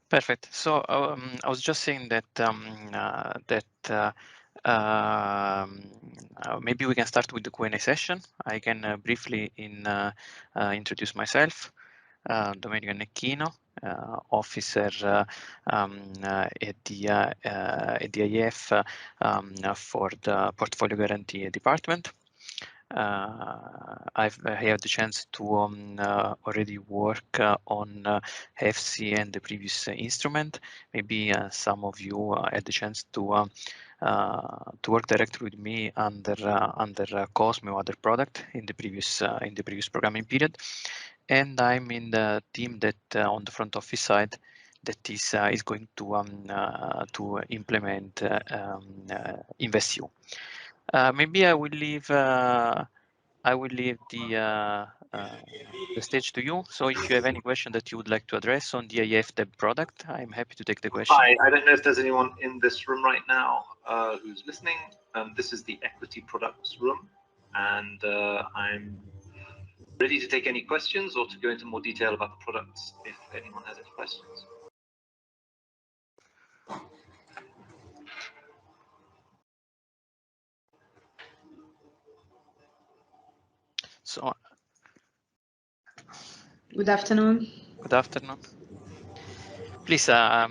Perfect. So I was just saying that maybe we can start with the Q&A session. I can briefly introduce myself. Domenico Necchino, officer at the IF for the Portfolio Guarantee Department. I had the chance to already work on FC and the previous instrument. Maybe some of you had the chance to work directly with me under Cosme or other product in the previous programming period. And I'm in the team that on the front office side that is going to implement InvestEU. Maybe I will leave the stage to you. So if you have any question that you would like to address on the IF debt product, I'm happy to take the question. Hi, I don't know if there's anyone in this room right now who's listening. This is the equity products room, and I'm ready to take any questions or to go into more detail about the products if anyone has any questions. So, good afternoon. Good afternoon. Please, I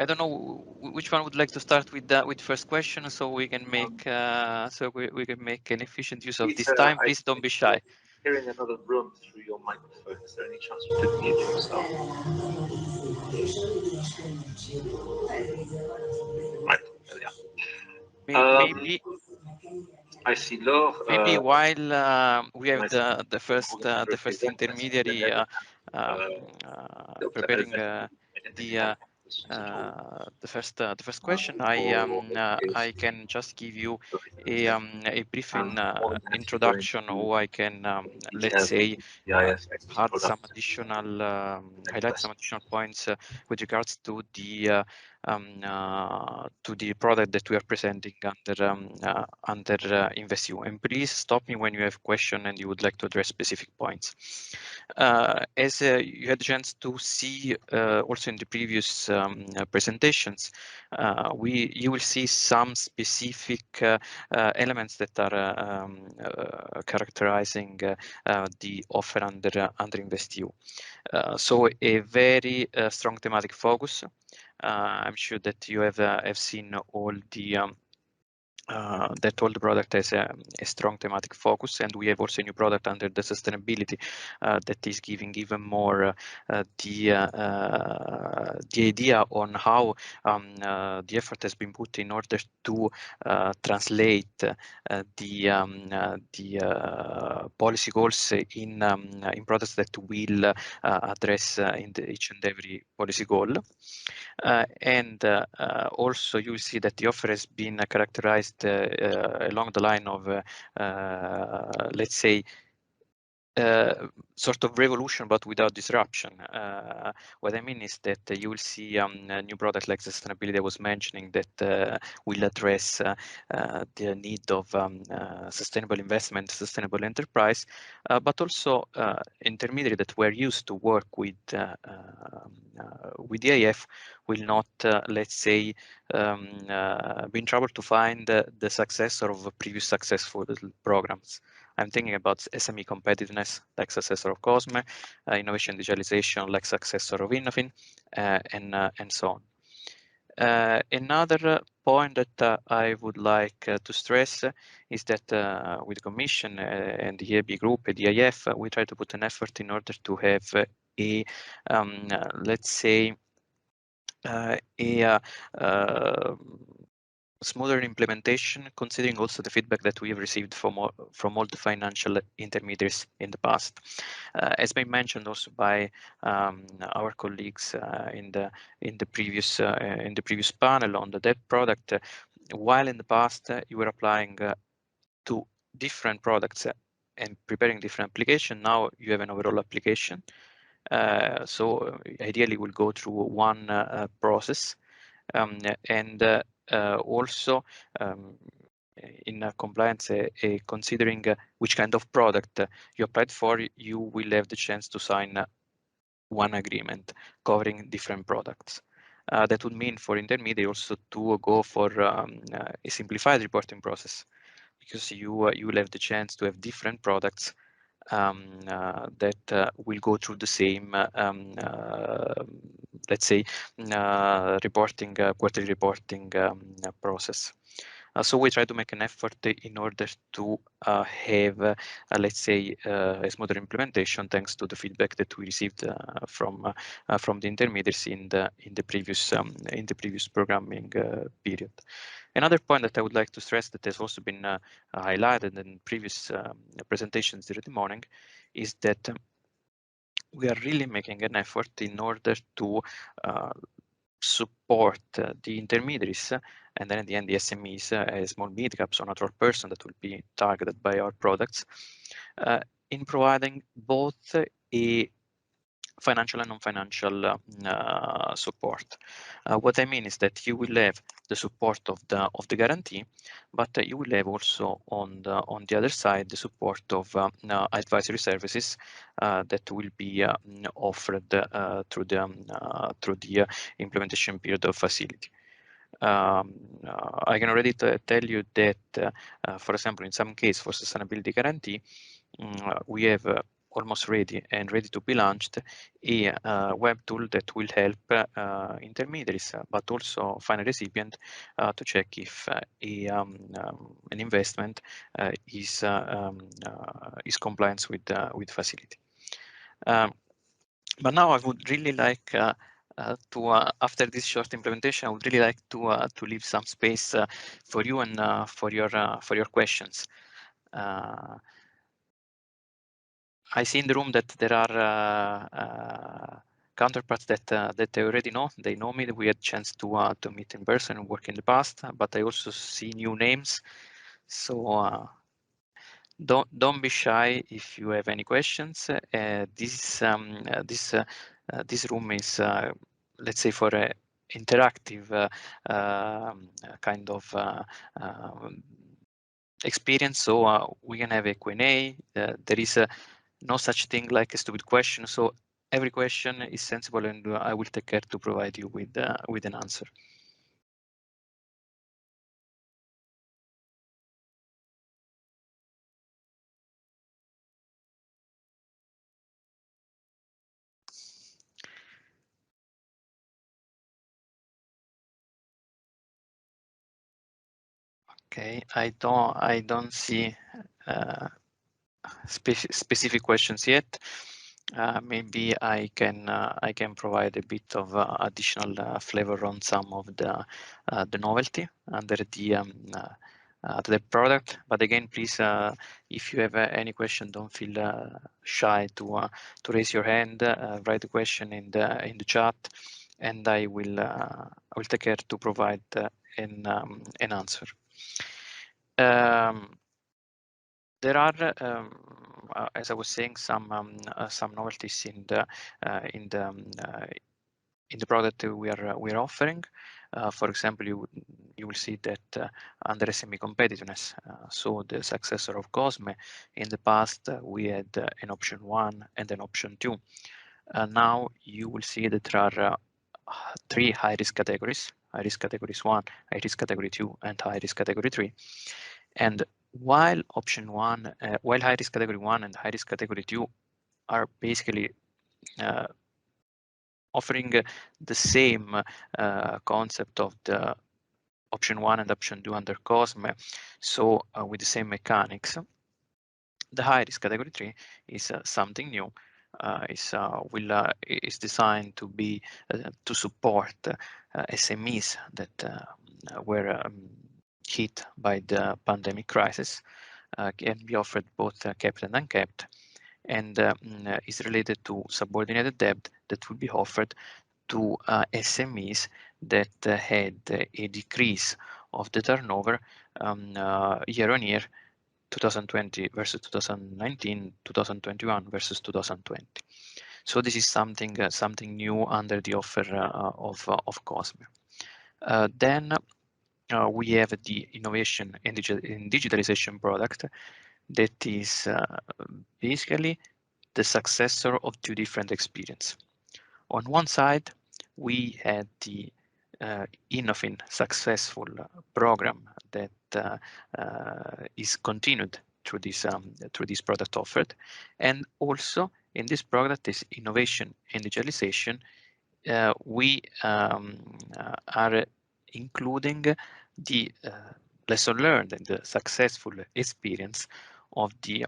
don't know which one would like to start with first question, so we can make we can make an efficient use of this time. Please don't be shy. Hearing another room through your microphone, is there any chance you could mute yourself? Right, there we are. Maybe I see Laure. Maybe while we have the first intermediary preparing the first question, I can just give you a brief introduction, or I can let's say add some additional highlight some additional points with regards to the product that we are presenting under InvestEU. And please stop me when you have question and you would like to address specific points. As you had the chance to see also in the previous presentations, you will see some specific elements that are characterizing the offer under InvestEU. So a very strong thematic focus. I'm sure that you have seen all the that all the product has a strong thematic focus, and we have also a new product under the sustainability that is giving even more the idea on how the effort has been put in order to translate the policy goals in products that will address in each and every policy goal. And also you will see that the offer has been characterized along the line of, let's say, sort of revolution, but without disruption. What I mean is that you will see a new product like sustainability I was mentioning that will address the need of sustainable investment, sustainable enterprise, but also intermediary that were used to work with the IF will not, let's say, be in trouble to find the successor of previous successful programs. I'm thinking about SME competitiveness, like successor of Cosme, innovation digitalization, like successor of Innofin, and so on. Another point that I would like to stress is that with the Commission and the EIB group, the IF, we try to put an effort in order to have a, let's say, smoother implementation, considering also the feedback that we have received from all the financial intermediaries in the past. As been mentioned also by our colleagues in the previous panel on the debt product, while in the past you were applying to different products and preparing different application, now you have an overall application. So ideally we'll go through one process, and also in compliance, considering which kind of product you applied for, you will have the chance to sign one agreement covering different products. that would mean for intermediary also to go for a simplified reporting process, because you will have the chance to have different products that will go through the same, let's say, reporting, quarterly reporting process. So we try to make an effort in order to have, let's say, a smoother implementation, thanks to the feedback that we received from the intermediaries in the previous programming period. Another point that I would like to stress that has also been highlighted in previous presentations during the morning is that we are really making an effort in order to support the intermediaries and then at the end the SMEs, small mid-caps or natural person that will be targeted by our products, in providing both a financial and non-financial support. What I mean is that you will have the support of the guarantee, but you will have also on the other side the support of advisory services that will be offered through the implementation period of facility. I can already tell you that, for example, in some case for sustainability guarantee, we have almost ready to be launched a web tool that will help intermediaries, but also final recipient to check if an investment is compliant with facility. But now I would really like to, after this short implementation, I would really like to leave some space for you and for your questions. I see in the room that there are counterparts that I already know. They know me. We had chance to meet in person and work in the past, but I also see new names. So don't be shy if you have any questions. This room is, let's say, for a interactive kind of experience. So we can have a Q&A. There is no such thing like a stupid question. So every question is sensible, and I will take care to provide you with an answer. Okay, I don't see specific questions yet. Maybe I can provide a bit of additional flavor on some of the novelty under the product. But again, please, if you have any question, don't feel shy to raise your hand, write a question in the chat, and I will take care to provide an answer. There are, as I was saying, some novelties in the product we are offering. For example, you will see that under SME competitiveness, so the successor of Cosme, in the past we had an option 1 and an option 2. Now you will see that there are 3 high-risk categories: high-risk categories 1, high-risk category 2, and high-risk category 3. And while option 1, while high-risk category 1 and high-risk category 2 are basically offering the same concept of the option 1 and option 2 under Cosme, so with the same mechanics, the high-risk category 3 is something new. Is designed to be to support SMEs that were hit by the pandemic crisis, can be offered both capped and uncapped, and is related to subordinated debt that will be offered to SMEs that had a decrease of the turnover year on year, 2020 versus 2019, 2021 versus 2020. So this is something new under the offer of Cosme. Then we have the innovation in digitalization product that is basically the successor of 2 different experiences. On one side, we had the Innofin successful program that is continued through this product offered, and also in this product is innovation and digitalization. We are including the lesson learned and the successful experience of the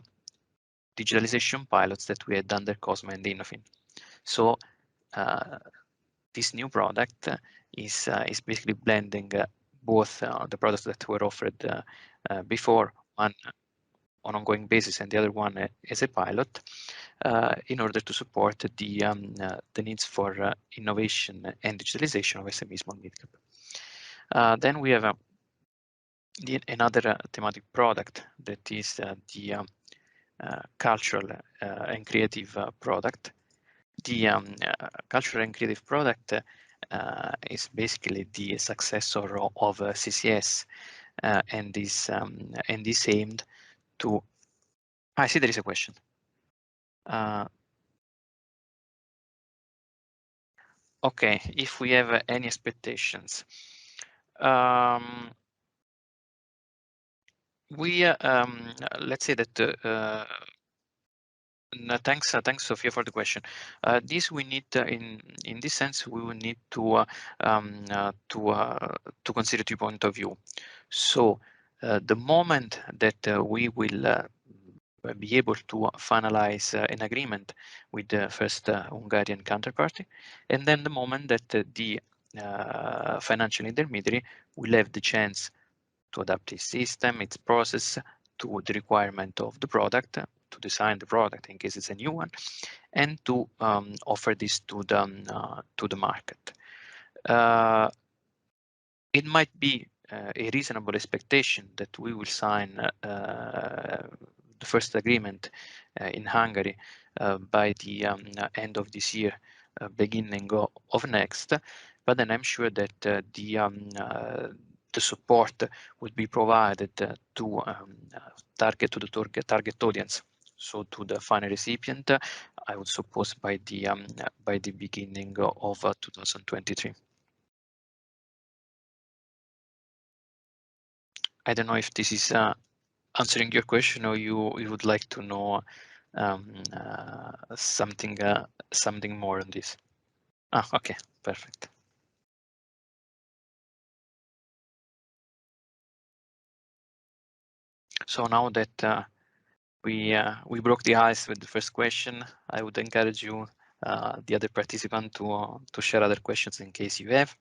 digitalization pilots that we had under Cosma and Innofin. So this new product is basically blending both the products that were offered before, one on ongoing basis and the other one as a pilot, in order to support the needs for innovation and digitalization of SME small mid-cap. Then we have another thematic product that is the cultural and creative product. The cultural and creative product is basically the successor of CCS, and is aimed to. I see there is a question. Okay, if we have any expectations, we let's say that. No, thanks, Sophia, for the question. This we need in this sense we will need to consider 2 point of view. So the moment that we will be able to finalize an agreement with the first Hungarian counterparty, and then the moment that the financial intermediary will have the chance to adapt its system, its process to the requirement of the product, to design the product in case it's a new one, and to offer this to the market. It might be a reasonable expectation that we will sign the first agreement in Hungary by the end of this year, beginning of next. But then I'm sure that the support would be provided to the target audience, so to the final recipient. I would suppose by the beginning of 2023. I don't know if this is answering your question, or you would like to know something more on this. Okay, perfect. So now that we broke the ice with the first question, I would encourage you, the other participant, to share other questions in case you have.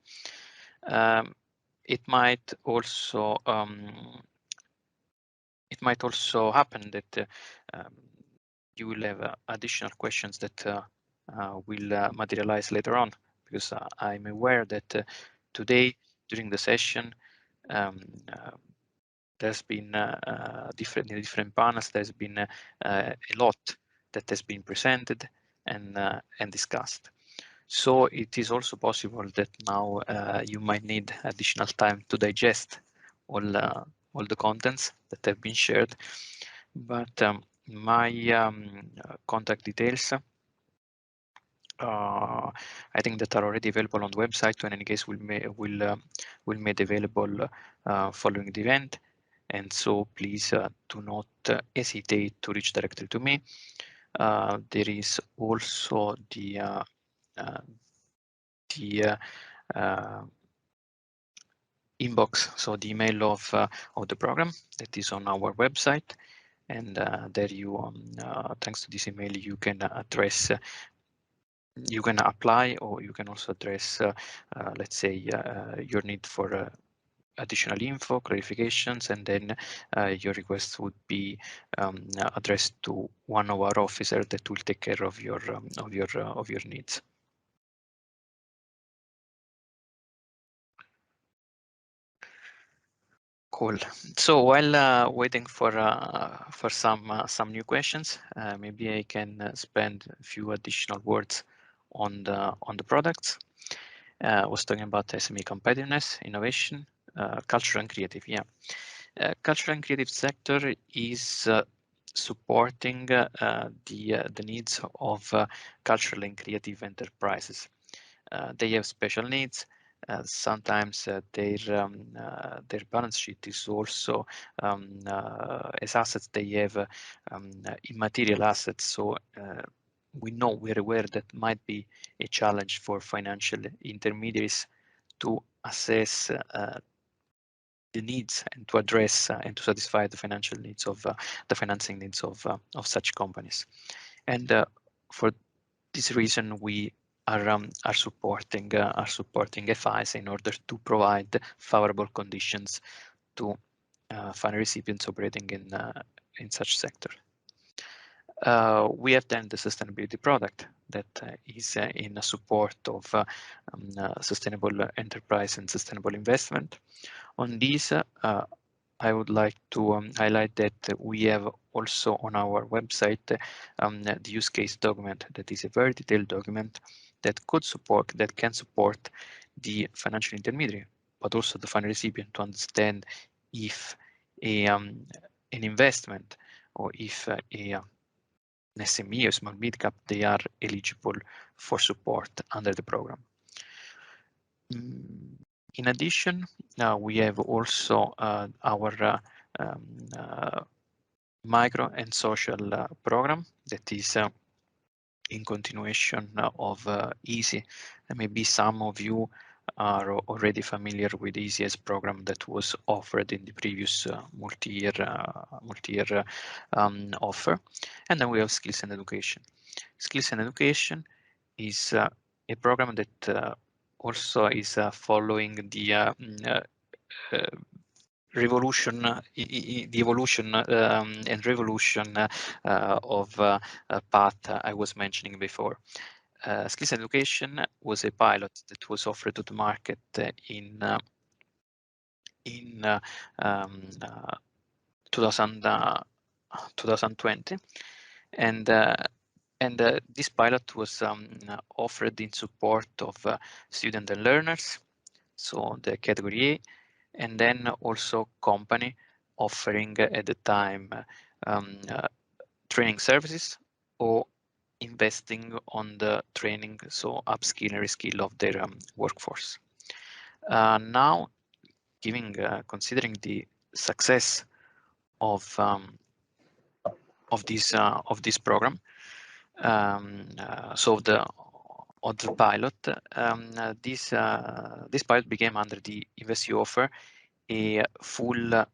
It might also happen that you will have additional questions that will materialize later on, because I'm aware that today during the session there's been different panels. There's been a lot that has been presented and discussed. So it is also possible that now you might need additional time to digest all the contents that have been shared. But my contact details, I think, that are already available on the website. So in any case, will made available following the event. And so please do not hesitate to reach directly to me. There is also the inbox, so the email of the program that is on our website, and there you, thanks to this email, you can address. You can apply, or you can also address, let's say, your need for additional info, clarifications, and then your request would be addressed to one of our officers that will take care of your needs. Cool. So while waiting for some new questions, maybe I can spend a few additional words on the products. I was talking about SME competitiveness, innovation, culture and creative. Yeah, culture and creative sector is supporting the needs of cultural and creative enterprises. They have special needs. sometimes their balance sheet is also as assets they have immaterial assets. So we're aware that might be a challenge for financial intermediaries to assess the needs and to address and to satisfy the financial needs of the financing needs of such companies. And for this reason, we are supporting FIs in order to provide favorable conditions to fund recipients operating in such sector. We have then the sustainability product that is in support of sustainable enterprise and sustainable investment. On this, I would like to highlight that we have also on our website the use case document that is a very detailed document that can support the financial intermediary, but also the final recipient to understand if an investment or if an SME or small mid-cap, they are eligible for support under the program. In addition, we have also our micro and social program that is in continuation of EASY. And maybe some of you are already familiar with EASY's program that was offered in the previous multi-year offer. And then we have skills and education. Skills and education is a program that also is following the revolution, the evolution and revolution of path I was mentioning before. Skills education was a pilot that was offered to the market in 2020, and this pilot was offered in support of student and learners, so the category A, and then also company offering at the time training services or investing on the training, so upskill and reskill of their workforce. Now, considering the success of this program, so the pilot, this pilot became under the InvestEU offer a full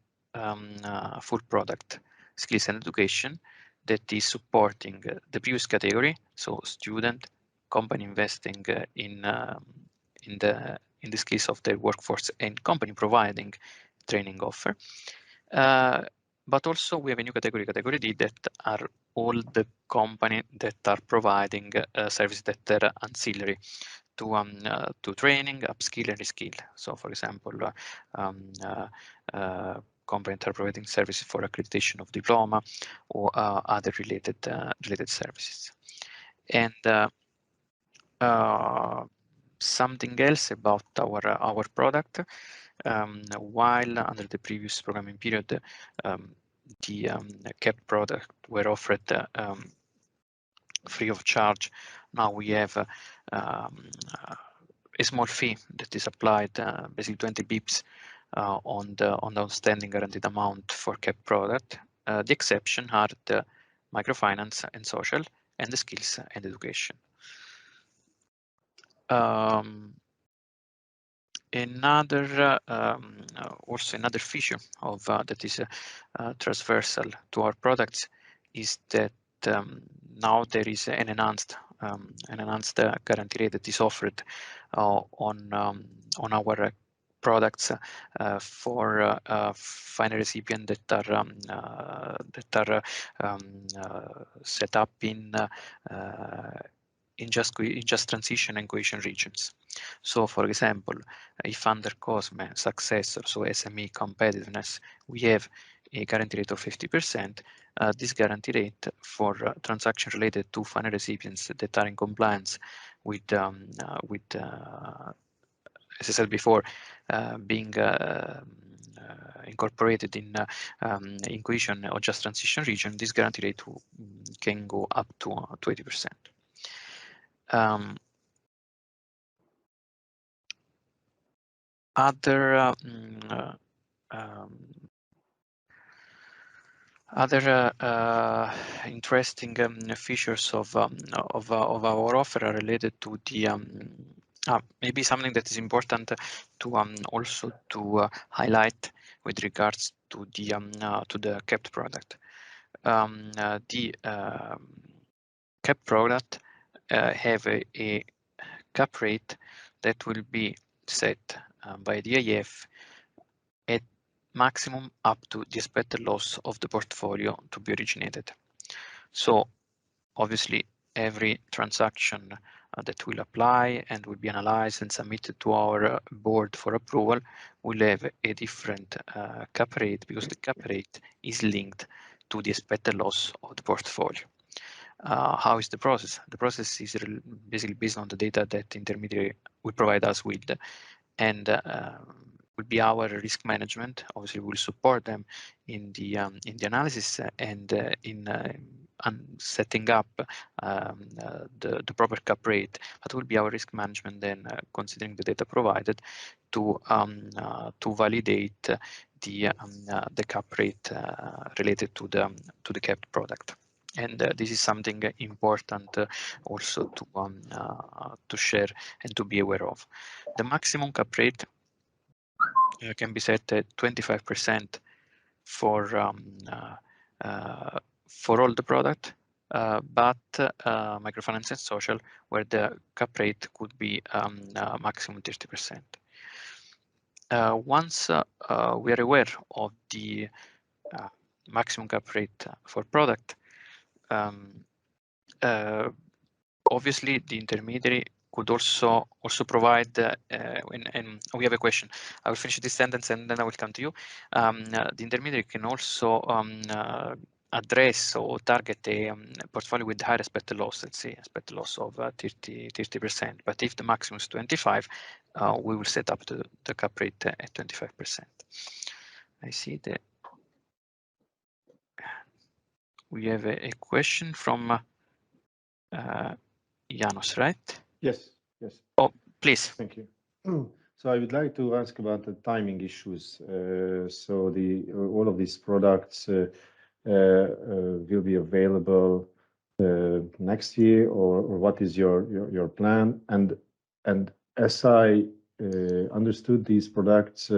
product, skills and education, that is supporting the previous category, so student, company investing in the skills of their workforce, and company providing training offer. But also we have a new category, category D, that are all the company that are providing services that are ancillary to training, upskill and reskill. So, for example, companies are providing services for accreditation of diploma or other related services. And something else about our product. While under the previous programming period, the capped product were offered free of charge. Now we have a small fee that is applied, basically 20 bips on the outstanding guaranteed amount for capped product. The exception are the microfinance and social, and the skills and education. Another feature of that is transversal to our products is that now there is an enhanced guarantee rate that is offered on our products for final recipients that are set up in just transition and cohesion regions. So, for example, if under COSME successor, so SME competitiveness, we have a guarantee rate of 50%, this guarantee rate for transactions related to final recipients that are in compliance with as I said before, being incorporated in cohesion or just transition region, this guarantee rate can go up to 20%. other interesting features of our offer are related to the maybe something that is important to also to highlight with regards to the capped product. The capped product have a cap rate that will be set by the IF at maximum up to the expected loss of the portfolio to be originated. So obviously every transaction that will apply and will be analyzed and submitted to our board for approval will have a different cap rate, because the cap rate is linked to the expected loss of the portfolio. How is the process? The process is basically based on the data that intermediary will provide us with, and will be our risk management. Obviously, we'll support them in the analysis and in setting up the proper cap rate. But will be our risk management then, considering the data provided, to validate the cap rate related to the capped product. And this is something important also to share and to be aware of. The maximum cap rate can be set at 25% for all the product, but microfinance and social, where the cap rate could be maximum 30%. Once we are aware of the maximum cap rate for product, obviously the intermediary could also provide, and we have a question. I will finish this sentence and then I will come to you. The intermediary can also address or target a portfolio with higher expected loss, let's say expected loss of 30%. But if the maximum is 25, we will set up the cap rate at 25%. I see that we have a question from Janos, right? Yes, yes. Oh, please. Thank you. So I would like to ask about the timing issues. So all of these products will be available next year, or what is your plan? And as I understood, these products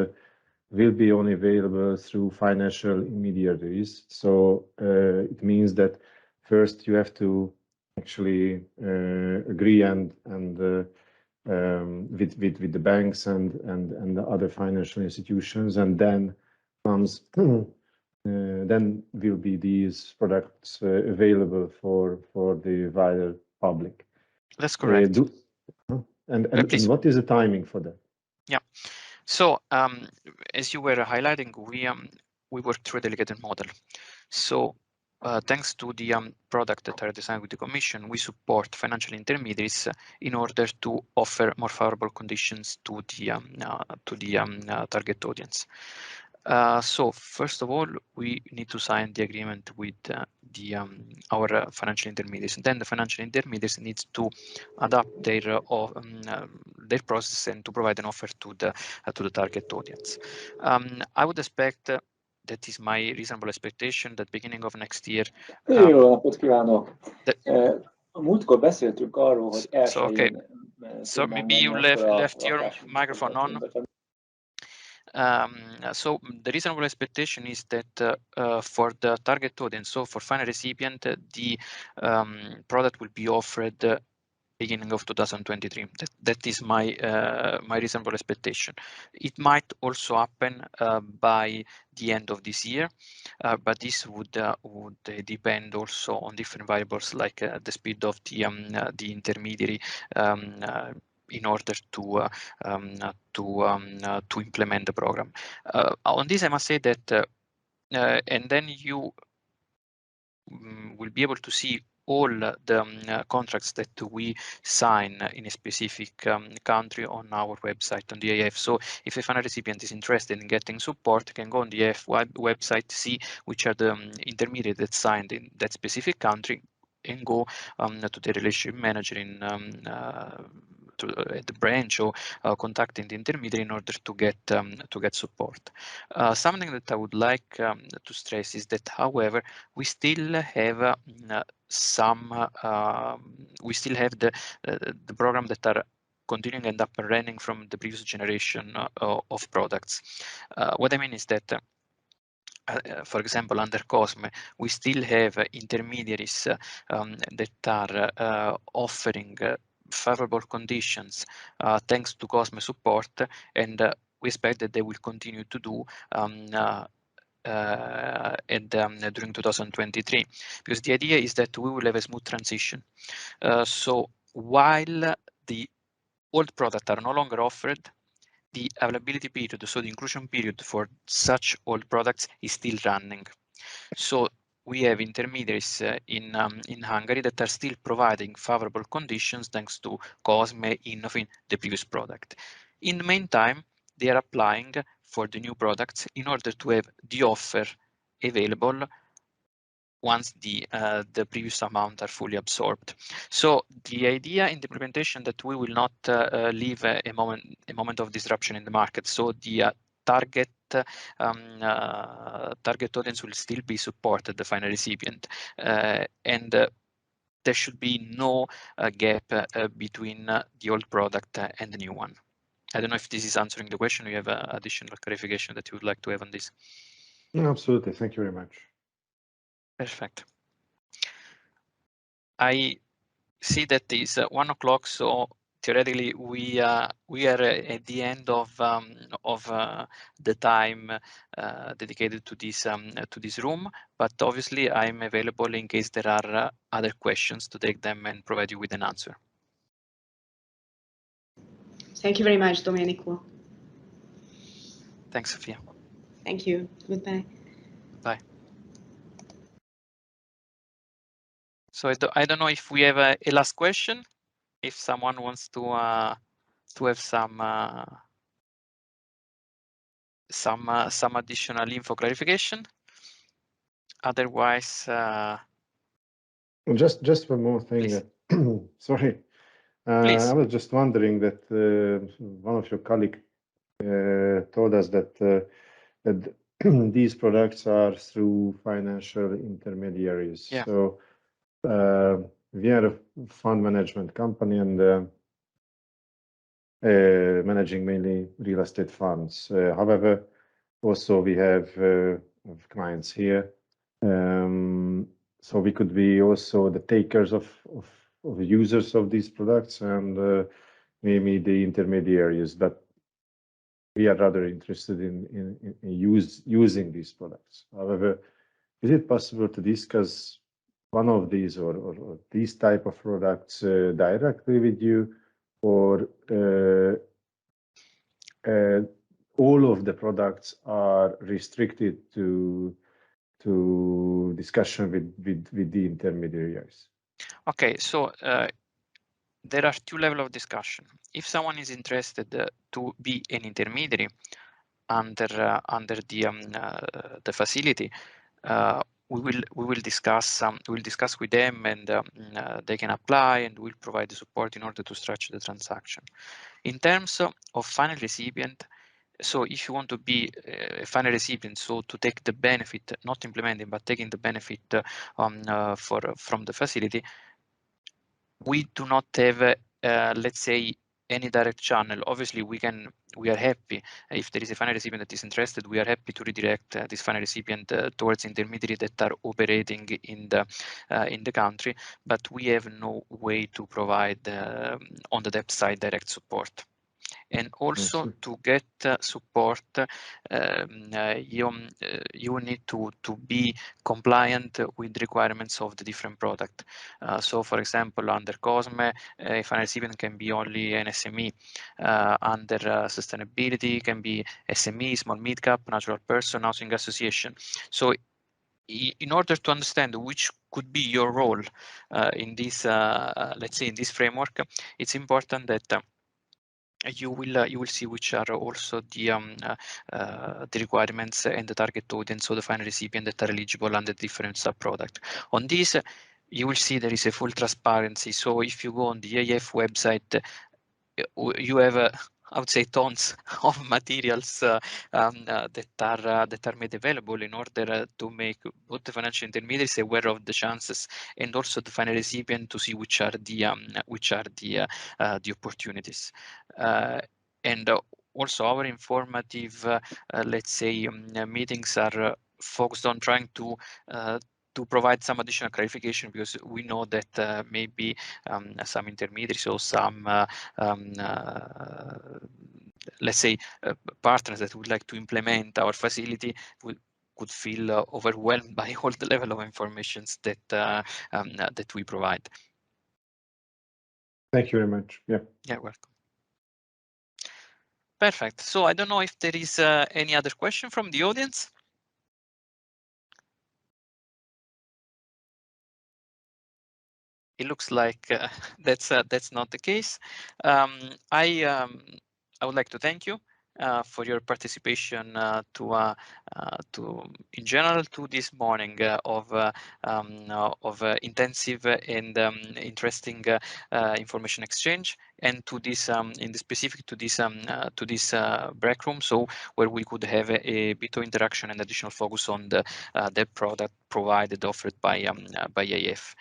will be only available through financial intermediaries. So it means that first you have to actually agree with the banks and the other financial institutions, and then comes then will be these products available for the wider public. That's correct. And what is the timing for that? Yeah. So as you were highlighting, we work through a delegated model. So thanks to the product that are designed with the Commission, we support financial intermediaries in order to offer more favorable conditions to the target audience. So first of all, we need to sign the agreement with our financial intermediaries, and then the financial intermediaries needs to adapt their process and to provide an offer to the target audience. I would expect. That is my reasonable expectation that beginning of next year. Jó napot kívánok! A múltkor beszéltünk arról, hogy elsőjén so maybe you left your microphone on. So the reasonable expectation is that for the target audience, so for final recipient, the product will be offered beginning of 2023. That is my reasonable expectation. It might also happen by the end of this year, but this would depend also on different variables like the speed of the intermediary in order to implement the program. On this, I must say that, and then you will be able to see all the contracts that we sign in a specific country on our website on the IF. So if a final recipient is interested in getting support, can go on the IF website, see which are the intermediaries that signed in that specific country, and go to the relationship manager at the branch or contacting the intermediary in order to get support. Something that I would like to stress is that, however, we still have we still have the program that are continuing and up and running from the previous generation of products. What I mean is that for example, under Cosme, we still have intermediaries that are offering favorable conditions thanks to Cosme support, and we expect that they will continue to do during 2023, because the idea is that we will have a smooth transition. So while the old products are no longer offered, the availability period, so the inclusion period for such old products is still running. So we have intermediaries in Hungary that are still providing favorable conditions thanks to Cosme, Innofin, the previous product. In the meantime, they are applying for the new products in order to have the offer available once the previous amount are fully absorbed. So the idea in the implementation that we will not leave a moment of disruption in the market. So the target audience will still be supported, the final recipient, and there should be no gap between the old product and the new one. I don't know if this is answering the question. You have additional clarification that you would like to have on this? No, absolutely. Thank you very much. Perfect. I see that it's 1 o'clock, so theoretically we are at the end of the time dedicated to this room. But obviously, I'm available in case there are other questions to take them and provide you with an answer. Thank you very much, Domenico. Thanks, Sophia. Thank you. Goodbye. Bye. So I don't know if we have a last question. If someone wants to have some additional info clarification. Otherwise, just one more thing. Sorry, I was just wondering that one of your colleagues told us that these products are through financial intermediaries. Yeah. So we are a fund management company and managing mainly real estate funds. However, also we have clients here. So we could be also the takers of users of these products and maybe the intermediaries, but we are rather interested in using these products. However, is it possible to discuss one of these or these type of products directly with you, or all of the products are restricted to discussion with the intermediaries? Okay, so there are two levels of discussion. If someone is interested to be an intermediary under the facility, we will discuss with them, and they can apply, and we'll provide the support in order to structure the transaction. In terms of final recipient, so if you want to be a final recipient, so to take the benefit, not implementing, but taking the benefit from the facility, we do not have, let's say, any direct channel. Obviously, we are happy if there is a final recipient that is interested. We are happy to redirect this final recipient towards intermediaries that are operating in the country, but we have no way to provide on the debt side direct support. And also to get support, you need to be compliant with the requirements of the different product. So, for example, under Cosme, a final recipient can be only an SME. Under sustainability, can be SME, small mid-cap, natural person, housing association. So, in order to understand which could be your role in this, let's say, in this framework, it's important that you will see which are also the requirements and the target audience, so the final recipient that are eligible under different sub-product. On this, you will see there is a full transparency. So if you go on the AIF website, you have I would say tons of materials that are made available in order to make both the financial intermediaries aware of the chances and also the final recipient to see which are the opportunities. And also our informative, let's say, meetings are focused on trying to provide some additional clarification, because we know that maybe some intermediaries or some let's say partners that would like to implement our facility could feel overwhelmed by all the level of information that that we provide. Thank you very much. Yeah. Yeah, welcome. Perfect. So I don't know if there is any other question from the audience. It looks like that's not the case. I would like to thank you for your participation to in general to this morning of intensive and interesting information exchange, and to this in the specific to this break room, so where we could have a bit of interaction and additional focus on the product provided offered by IF.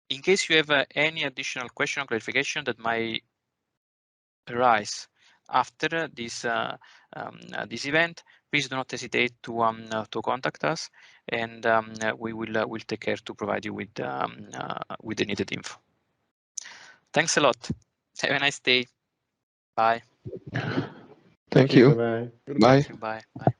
In case you have any additional question or clarification that might arise after this this event, please do not hesitate to contact us, and we will take care to provide you with the needed info. Thanks a lot. Have a nice day. Bye. Thank you. Bye-bye. Bye. Thank you. Bye. Bye.